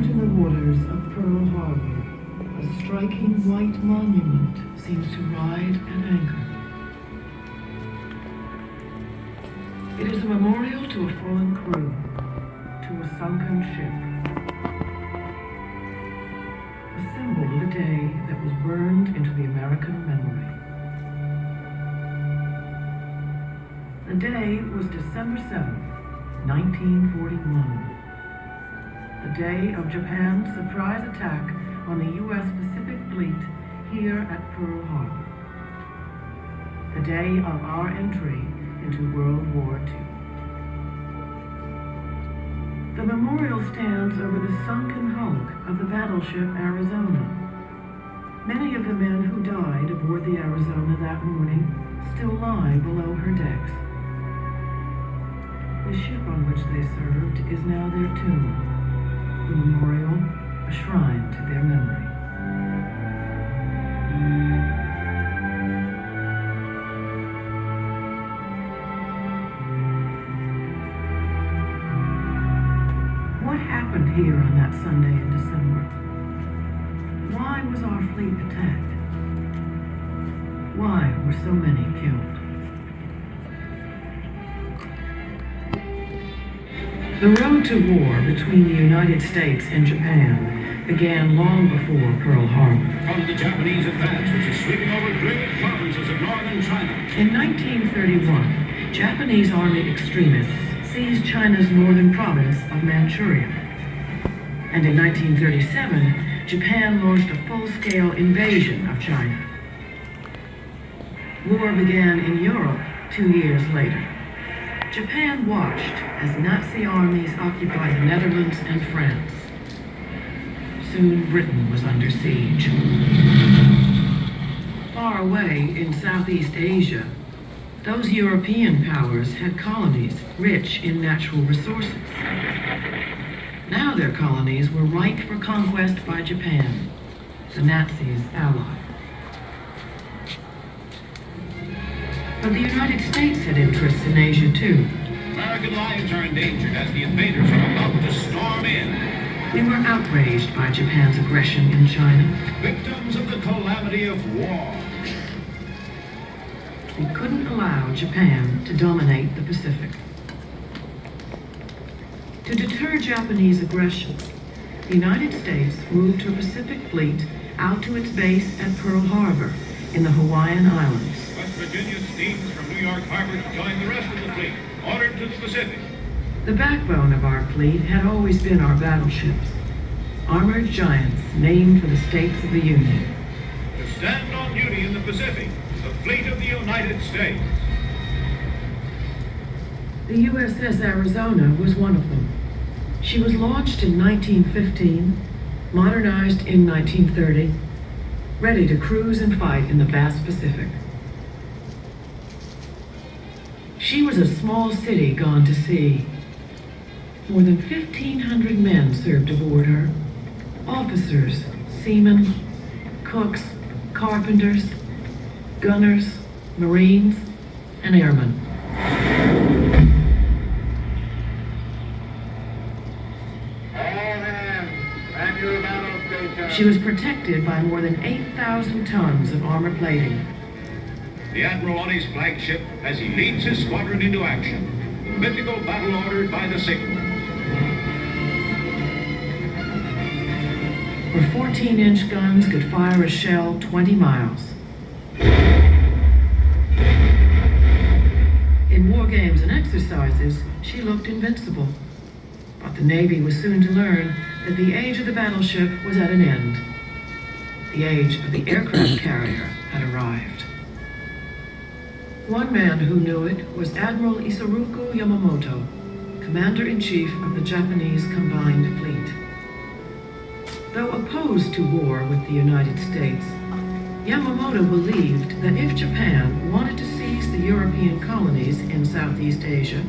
Out in the waters of Pearl Harbor, a striking white monument seems to ride at anchor. It is a memorial to a fallen crew, to a sunken ship. A symbol of a day that was burned into the American memory. The day was December 7th, 1941. The day of Japan's surprise attack on the U.S. Pacific Fleet here at Pearl Harbor. The day of our entry into World War II. The memorial stands over the sunken hulk of the battleship Arizona. Many of the men who died aboard the Arizona that morning still lie below her decks. The ship on which they served is now their tomb. The memorial, a shrine to their memory. What happened here on that Sunday in December? Why was our fleet attacked? Why were so many killed? The road to war between the United States and Japan began long before Pearl Harbor. From the Japanese advance, which is sweeping over great provinces of northern China. In 1931, Japanese army extremists seized China's northern province of Manchuria. And in 1937, Japan launched a full-scale invasion of China. War began in Europe 2 years later. Japan watched as Nazi armies occupied the Netherlands and France. Soon Britain was under siege. Far away in Southeast Asia, those European powers had colonies rich in natural resources. Now their colonies were ripe for conquest by Japan, the Nazis' ally. But the United States had interests in Asia too. American lives are endangered as the invaders are about to storm in. We were outraged by Japan's aggression in China. Victims of the calamity of war. We couldn't allow Japan to dominate the Pacific. To deter Japanese aggression, the United States moved her Pacific Fleet out to its base at Pearl Harbor in the Hawaiian Islands. West Virginia steams from New York Harbor to join the rest of the fleet, ordered to the Pacific. The backbone of our fleet had always been our battleships, armored giants named for the states of the Union. To stand on duty in the Pacific, the fleet of the United States. The USS Arizona was one of them. She was launched in 1915, modernized in 1930, ready to cruise and fight in the vast Pacific. She was a small city gone to sea. More than 1,500 men served aboard her. Officers, seamen, cooks, carpenters, gunners, Marines, and airmen. She was protected by more than 8,000 tons of armor plating. The Admiral on his flagship as he leads his squadron into action. The mythical battle ordered by the signals. Her 14-inch guns could fire a shell 20 miles. In war games and exercises, she looked invincible. But the Navy was soon to learn that the age of the battleship was at an end. The age of the aircraft carrier had arrived. One man who knew it was Admiral Isoroku Yamamoto, Commander-in-Chief of the Japanese Combined Fleet. Though opposed to war with the United States, Yamamoto believed that if Japan wanted to seize the European colonies in Southeast Asia,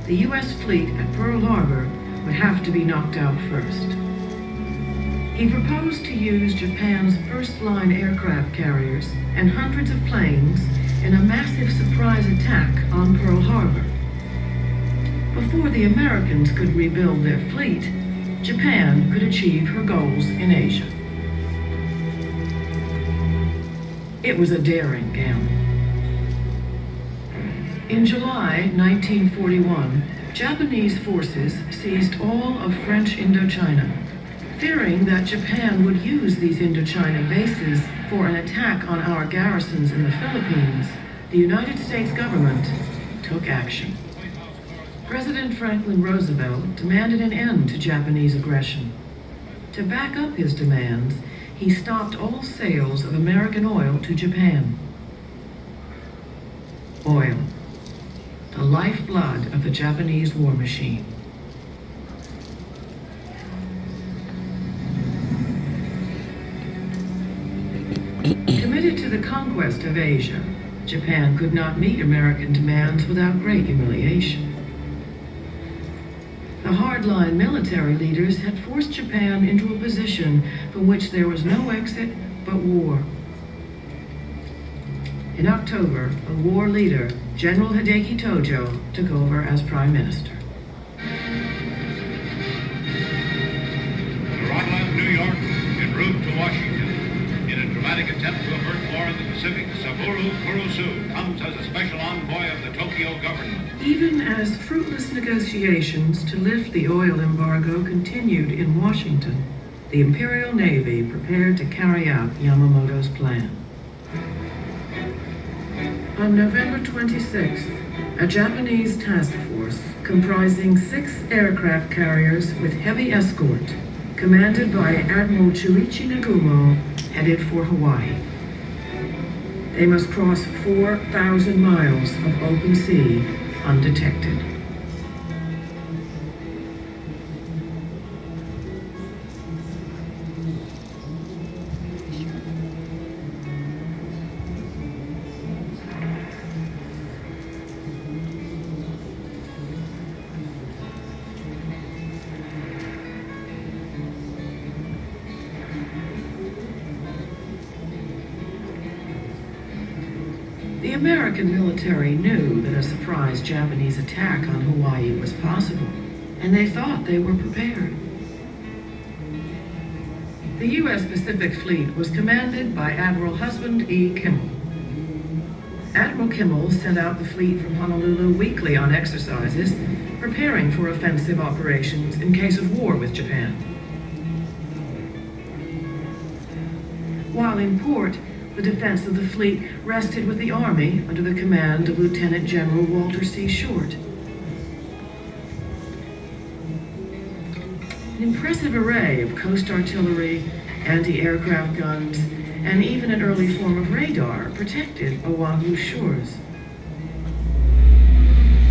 the U.S. fleet at Pearl Harbor would have to be knocked out first. He proposed to use Japan's first-line aircraft carriers and hundreds of planes in a massive surprise attack on Pearl Harbor. Before the Americans could rebuild their fleet, Japan could achieve her goals in Asia. It was a daring gamble. In July 1941, Japanese forces seized all of French Indochina. Fearing that Japan would use these Indochina bases for an attack on our garrisons in the Philippines, the United States government took action. President Franklin Roosevelt demanded an end to Japanese aggression. To back up his demands, he stopped all sales of American oil to Japan. Oil, the lifeblood of the Japanese war machine. Committed to the conquest of Asia, Japan could not meet American demands without great humiliation. The hardline military leaders had forced Japan into a position from which there was no exit but war. In October, a war leader, General Hideki Tojo, took over as Prime Minister. Toronto, New York, en route to Washington. In a dramatic attempt to avert war in the Pacific, Saburo Kurosu comes as a special envoy of the Tokyo government. Even as fruitless negotiations to lift the oil embargo continued in Washington, the Imperial Navy prepared to carry out Yamamoto's plan. On November 26th, a Japanese task force comprising 6 aircraft carriers with heavy escort, commanded by Admiral Chuichi Nagumo, headed for Hawaii. They must cross 4,000 miles of open sea undetected. The American military knew that a surprise Japanese attack on Hawaii was possible, and they thought they were prepared. The U.S. Pacific Fleet was commanded by Admiral Husband E. Kimmel. Admiral Kimmel sent out the fleet from Honolulu weekly on exercises, preparing for offensive operations in case of war with Japan. While in port, the defense of the fleet rested with the Army under the command of Lieutenant General Walter C. Short. An impressive array of coast artillery, anti-aircraft guns, and even an early form of radar protected Oahu's shores.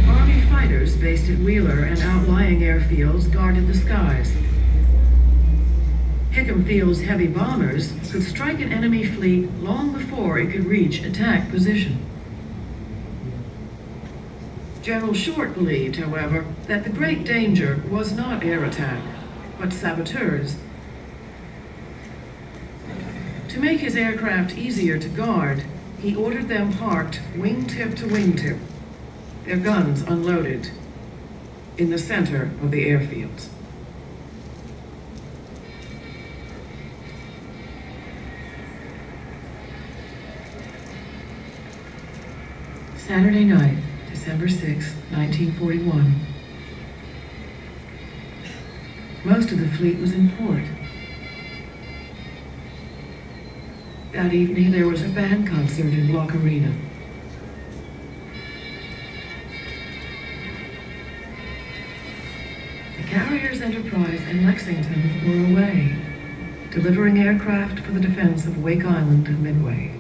Army fighters based at Wheeler and outlying airfields guarded the skies. Hickam Field's heavy bombers could strike an enemy fleet long before it could reach attack position. General Short believed, however, that the great danger was not air attack, but saboteurs. To make his aircraft easier to guard, he ordered them parked wingtip to wingtip, their guns unloaded, in the center of the airfields. Saturday night, December 6, 1941. Most of the fleet was in port. That evening, there was a band concert in Block Arena. The carriers Enterprise and Lexington were away, delivering aircraft for the defense of Wake Island and Midway.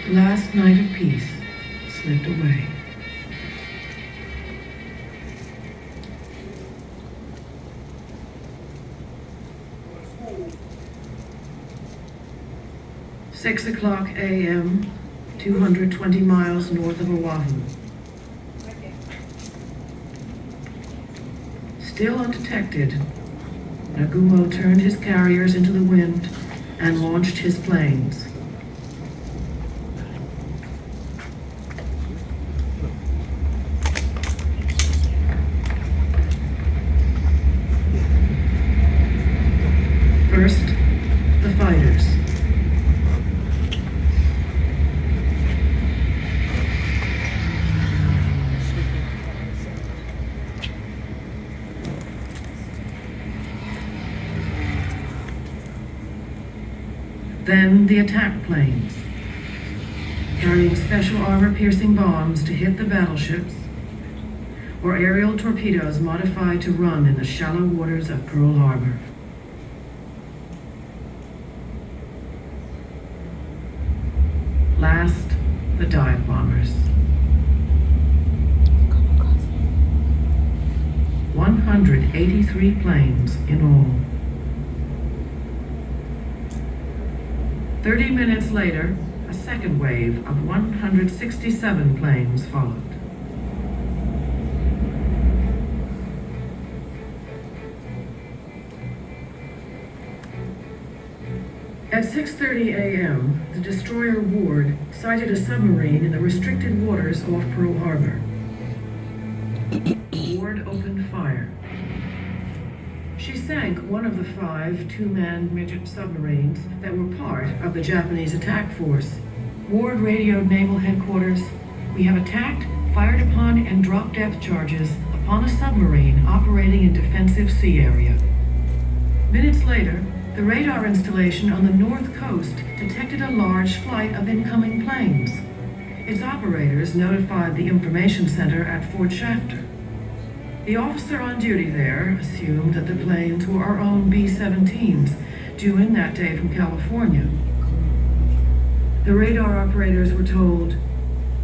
The last night of peace slipped away. Six o'clock a.m., 220 miles north of Oahu. Still undetected, Nagumo turned his carriers into the wind and launched his planes. Then the attack planes, carrying special armor-piercing bombs to hit the battleships, or aerial torpedoes modified to run in the shallow waters of Pearl Harbor. Last, the dive bombers. 183 planes in all. 30 minutes later, a second wave of 167 planes followed. At 6:30 a.m., the destroyer Ward sighted a submarine in the restricted waters off Pearl Harbor. Ward opened fire. She sank one of the 5 two-man midget submarines that were part of the Japanese attack force. Ward radioed Naval Headquarters, "We have attacked, fired upon, and dropped depth charges upon a submarine operating in defensive sea area." Minutes later, the radar installation on the north coast detected a large flight of incoming planes. Its operators notified the information center at Fort Shafter. The officer on duty there assumed that the planes were our own B-17s, due in that day from California. The radar operators were told,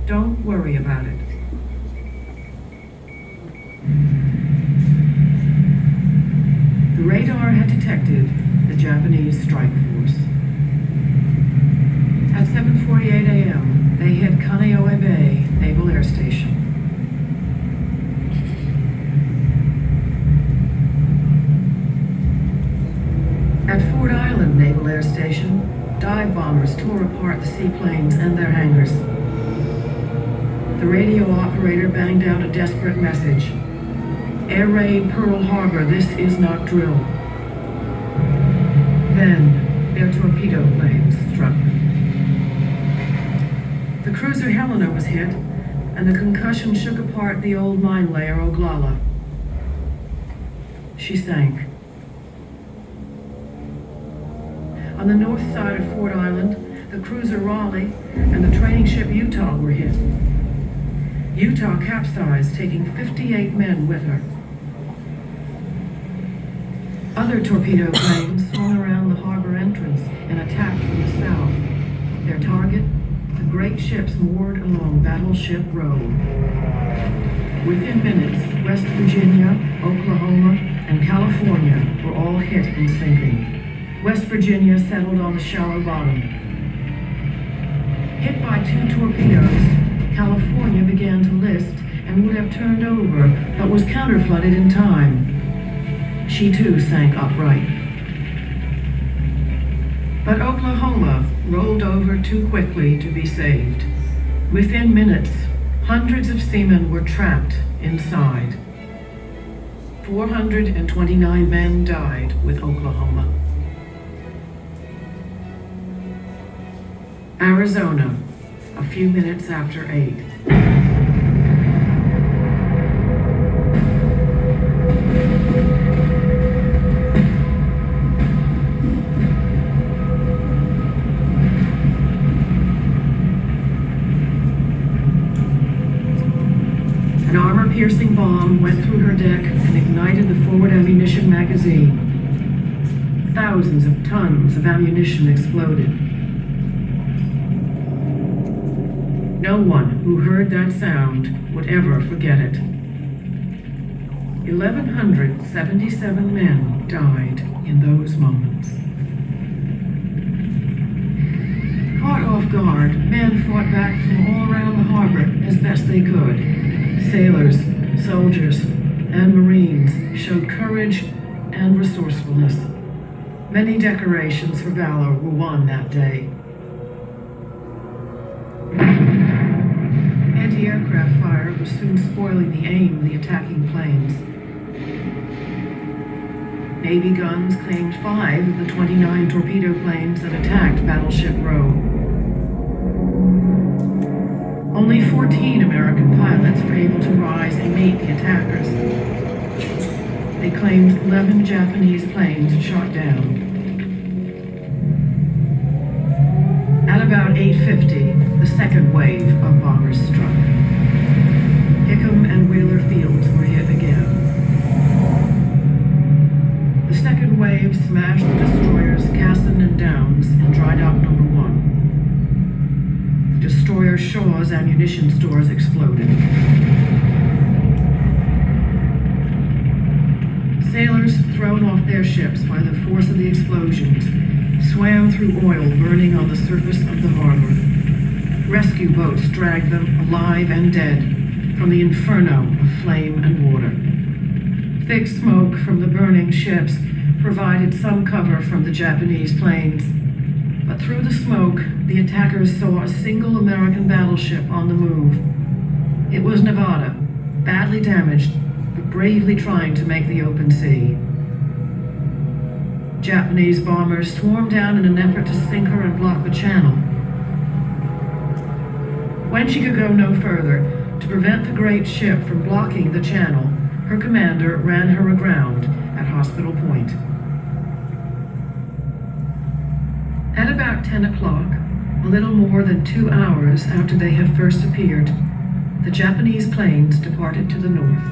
"Don't worry about it." The radar had detected the Japanese strike force. At 7:48 a.m., they hit Kaneohe Bay Naval Air Station. At Ford Island Naval Air Station, dive bombers tore apart the seaplanes and their hangars. The radio operator banged out a desperate message. "Air raid Pearl Harbor, this is not drill." Then, their torpedo planes struck. The cruiser Helena was hit, and the concussion shook apart the old mine layer Oglala. She sank. On the north side of Fort Island, the cruiser Raleigh and the training ship Utah were hit. Utah capsized, taking 58 men with her. Other torpedo planes swung around the harbor entrance and attacked from the south. Their target, the great ships moored along Battleship Row. Within minutes, West Virginia, Oklahoma, and California were all hit and sinking. West Virginia settled on the shallow bottom. Hit by 2 torpedoes, California began to list and would have turned over, but was counterflooded in time. She too sank upright. But Oklahoma rolled over too quickly to be saved. Within minutes, hundreds of seamen were trapped inside. 429 men died with Oklahoma. Arizona, a few minutes after 8. An armor-piercing bomb went through her deck and ignited the forward ammunition magazine. Thousands of tons of ammunition exploded. No one who heard that sound would ever forget it. 1,177 men died in those moments. Caught off guard, men fought back from all around the harbor as best they could. Sailors, soldiers, and Marines showed courage and resourcefulness. Many decorations for valor were won that day. Anti-aircraft fire was soon spoiling the aim of the attacking planes. Navy guns claimed 5 of the 29 torpedo planes that attacked Battleship Row. Only 14 American pilots were able to rise and meet the attackers. They claimed 11 Japanese planes shot down. about 8:50, the second wave of bombers struck. Hickam and Wheeler Fields were hit again. The second wave smashed the destroyers Cassin and Downs in Dry Dock Number 1. The destroyer Shaw's ammunition stores exploded. Sailors, thrown off their ships by the force of the explosions, swam through oil burning on the surface of the harbor. Rescue boats dragged them, alive and dead, from the inferno of flame and water. Thick smoke from the burning ships provided some cover from the Japanese planes. But through the smoke, the attackers saw a single American battleship on the move. It was Nevada, badly damaged, but bravely trying to make the open sea. Japanese bombers swarmed down in an effort to sink her and block the channel. When she could go no further, to prevent the great ship from blocking the channel, her commander ran her aground at Hospital Point. At about 10 o'clock, a little more than 2 hours after they had first appeared, the Japanese planes departed to the north.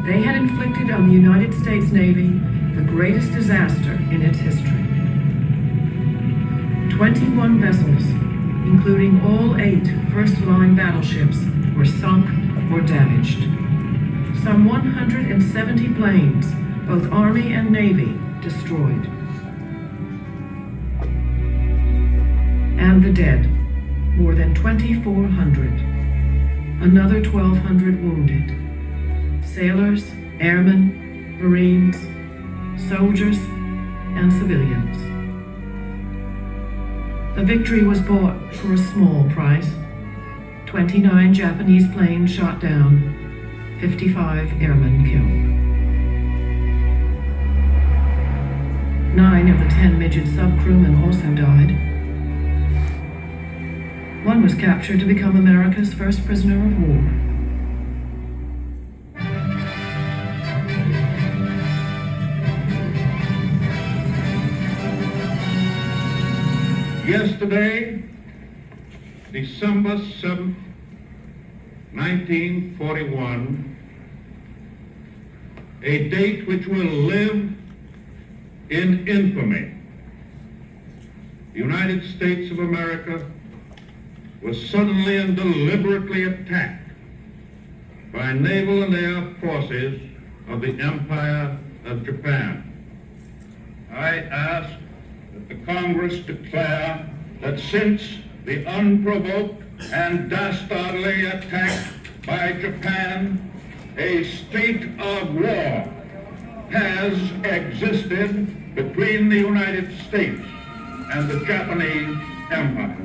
They had inflicted on the United States Navy the greatest disaster in its history. 21 vessels, including all 8 first-line battleships, were sunk or damaged. Some 170 planes, both Army and Navy, destroyed. And the dead, more than 2,400. Another 1,200 wounded. Sailors, airmen, Marines, soldiers, and civilians. The victory was bought for a small price. 29 Japanese planes shot down, 55 airmen killed. 9 of the 10 midget subcrewmen also died. One was captured to become America's first prisoner of war. Yesterday, December 7th, 1941, a date which will live in infamy. The United States of America was suddenly and deliberately attacked by naval and air forces of the Empire of Japan. I ask that the Congress declare that since the unprovoked and dastardly attack by Japan, a state of war has existed between the United States and the Japanese Empire.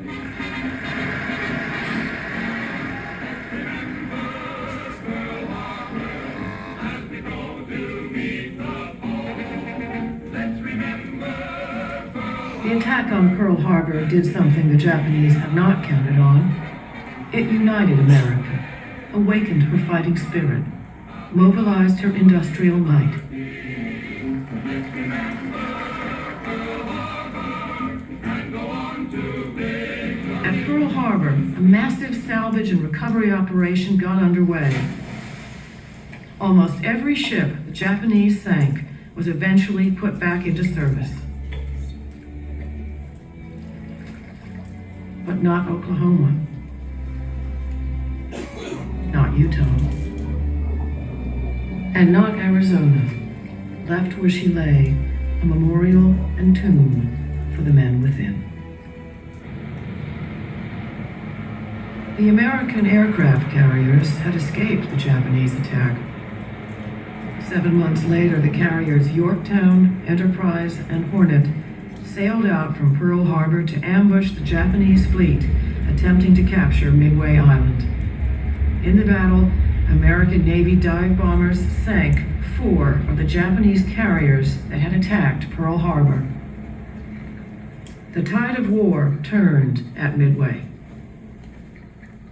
The attack on Pearl Harbor did something the Japanese had not counted on. It united America, awakened her fighting spirit, mobilized her industrial might. At Pearl Harbor, a massive salvage and recovery operation got underway. Almost every ship the Japanese sank was eventually put back into service. But not Oklahoma, not Utah, and not Arizona, left where she lay, a memorial and tomb for the men within. The American aircraft carriers had escaped the Japanese attack. 7 months later, the carriers Yorktown, Enterprise, and Hornet sailed out from Pearl Harbor to ambush the Japanese fleet attempting to capture Midway Island. In the battle, American Navy dive bombers sank 4 of the Japanese carriers that had attacked Pearl Harbor. The tide of war turned at Midway.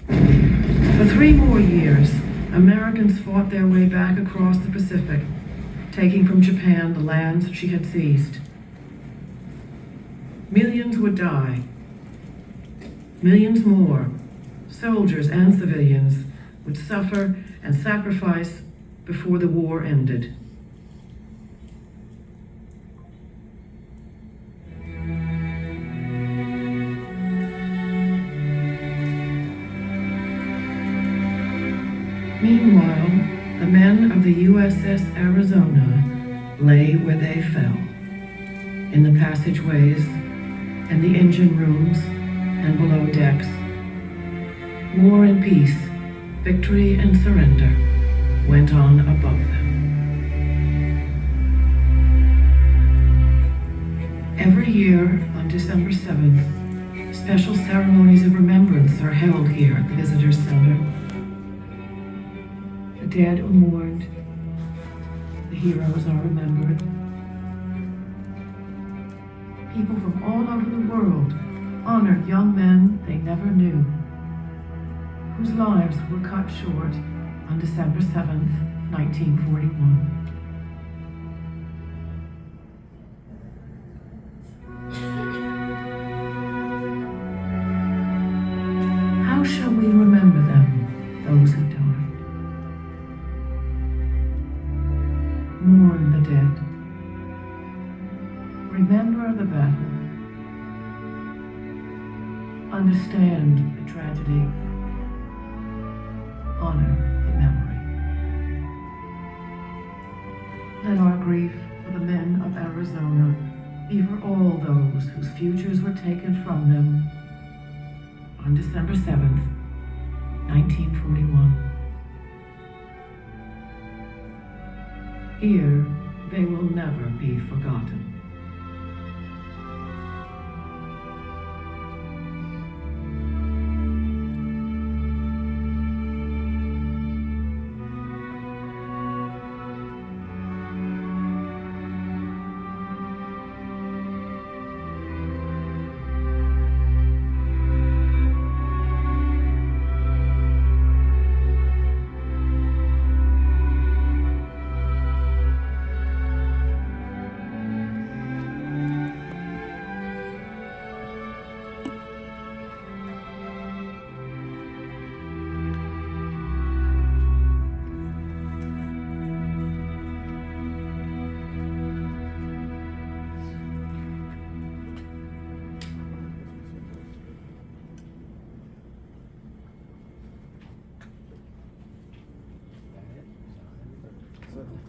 For 3 more years, Americans fought their way back across the Pacific, taking from Japan the lands she had seized. Millions would die, millions more, soldiers and civilians, would suffer and sacrifice before the war ended. Meanwhile, the men of the USS Arizona lay where they fell, in the passageways, in the engine rooms, and below decks. War and peace, victory and surrender went on above them. Every year on December 7th, special ceremonies of remembrance are held here at the Visitor Center. The dead are mourned, the heroes are remembered. People from all over the world honor young men they never knew, whose lives were cut short on December 7th, 1941. How shall we remember them, those who died? Mourn the dead. Remember the battle. Understand the tragedy. Honor the memory. Let our grief for the men of Arizona be for all those whose futures were taken from them on December 7th, 1941. Here, they will never be forgotten.